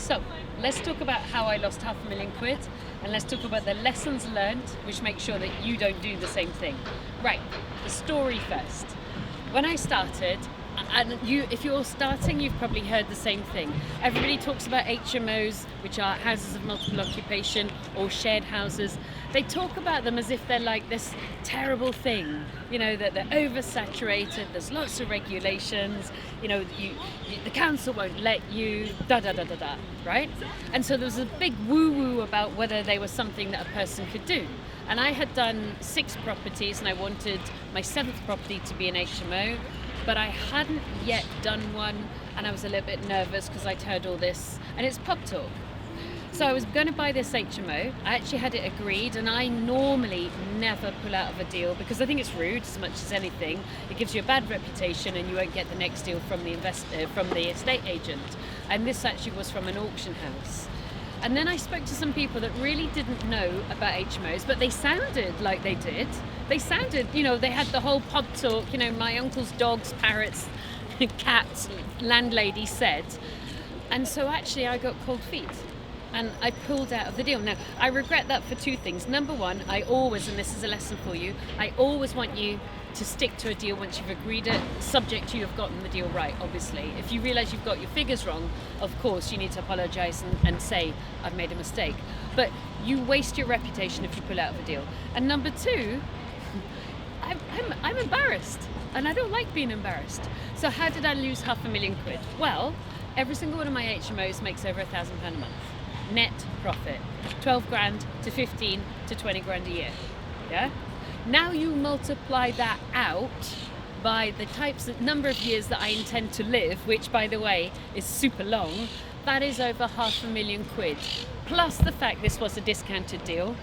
So let's talk about how I lost £500,000 and let's talk about the lessons learned which make sure that you don't do the same thing. Right, the story first. When I started, and if you're starting, you've probably heard the same thing. Everybody talks about HMOs, which are houses of multiple occupation or shared houses. They talk about them as if they're like this terrible thing, that they're oversaturated, there's lots of regulations, the council won't let you, right? And so there was a big woo-woo about whether they were something that a person could do. And I had done 6 properties and I wanted my 7th property to be an HMO. But I hadn't yet done one and I was a little bit nervous because I'd heard all this, and it's pub talk. So I was going to buy this HMO. I actually had it agreed, and I normally never pull out of a deal because I think it's rude as much as anything. It gives you a bad reputation and you won't get the next deal from the estate agent. And this actually was from an auction house. And then I spoke to some people that really didn't know about HMOs, but they sounded like they did. They sounded, they had the whole pub talk, my uncle's dogs, parrots, cats, landlady said. And so actually I got cold feet and I pulled out of the deal. Now, I regret that for 2 things. Number one, I always, and this is a lesson for you, I always want you to stick to a deal once you've agreed it, subject to you have gotten the deal right, obviously. If you realise you've got your figures wrong, of course you need to apologise and say, I've made a mistake. But you waste your reputation if you pull out of a deal. And number 2, I'm embarrassed, and I don't like being embarrassed. So how did I lose £500,000? Well, every single one of my HMOs makes over £1,000 a month. Net profit, 12 grand to 15 to 20 grand a year. Yeah? Now you multiply that out by the number of years that I intend to live, which by the way is super long, that is over £500,000, plus the fact this was a discounted deal.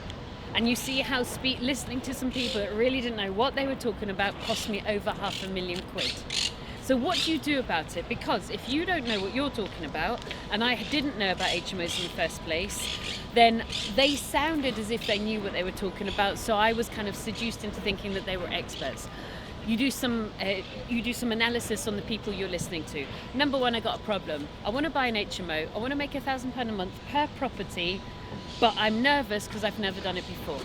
And you see how listening to some people that really didn't know what they were talking about cost me over £500,000. So what do you do about it? Because if you don't know what you're talking about, and I didn't know about HMOs in the first place, then they sounded as if they knew what they were talking about. So I was kind of seduced into thinking that they were experts. You do some analysis on the people you're listening to. Number one, I got a problem. I want to buy an HMO. I want to make £1,000 a month per property, but I'm nervous because I've never done it before.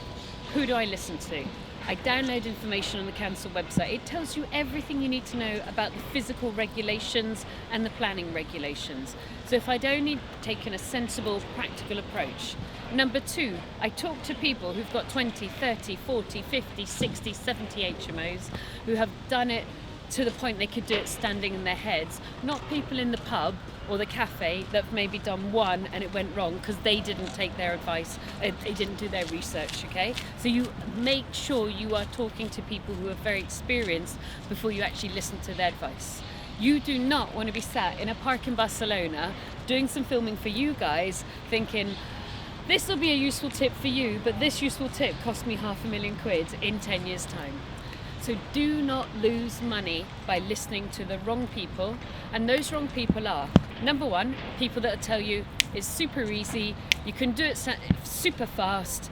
Who do I listen to? I download information on the council website. It tells you everything you need to know about the physical regulations and the planning regulations. So if I'd only taken a sensible, practical approach. Number 2, I talk to people who've got 20, 30, 40, 50, 60, 70 HMOs who have done it to the point they could do it standing in their heads, not people in the pub or the cafe that have maybe done one and it went wrong because they didn't take their advice, they didn't do their research, okay? So you make sure you are talking to people who are very experienced before you actually listen to their advice. You do not want to be sat in a park in Barcelona doing some filming for you guys thinking, this will be a useful tip for you, but this useful tip cost me £500,000 in 10 years' time. So do not lose money by listening to the wrong people. And those wrong people are, number 1, people that tell you it's super easy, you can do it super fast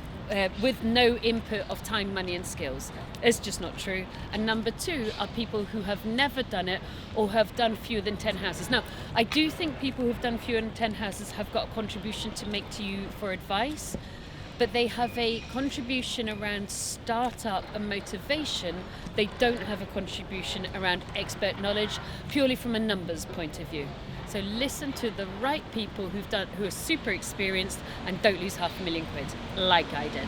with no input of time, money and skills. It's just not true. And number 2 are people who have never done it or have done fewer than 10 houses. Now, I do think people who've done fewer than 10 houses have got a contribution to make to you for advice, but they have a contribution around startup and motivation. They don't have a contribution around expert knowledge, purely from a numbers point of view. So listen to the right people who are super experienced and don't lose £500,000 like I did.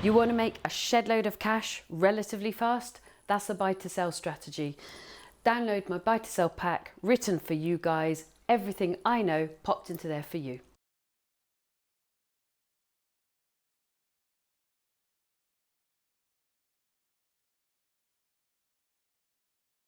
You want to make a shed load of cash relatively fast? That's a buy to sell strategy. Download my buy to sell pack written for you guys. Everything I know popped into there for you.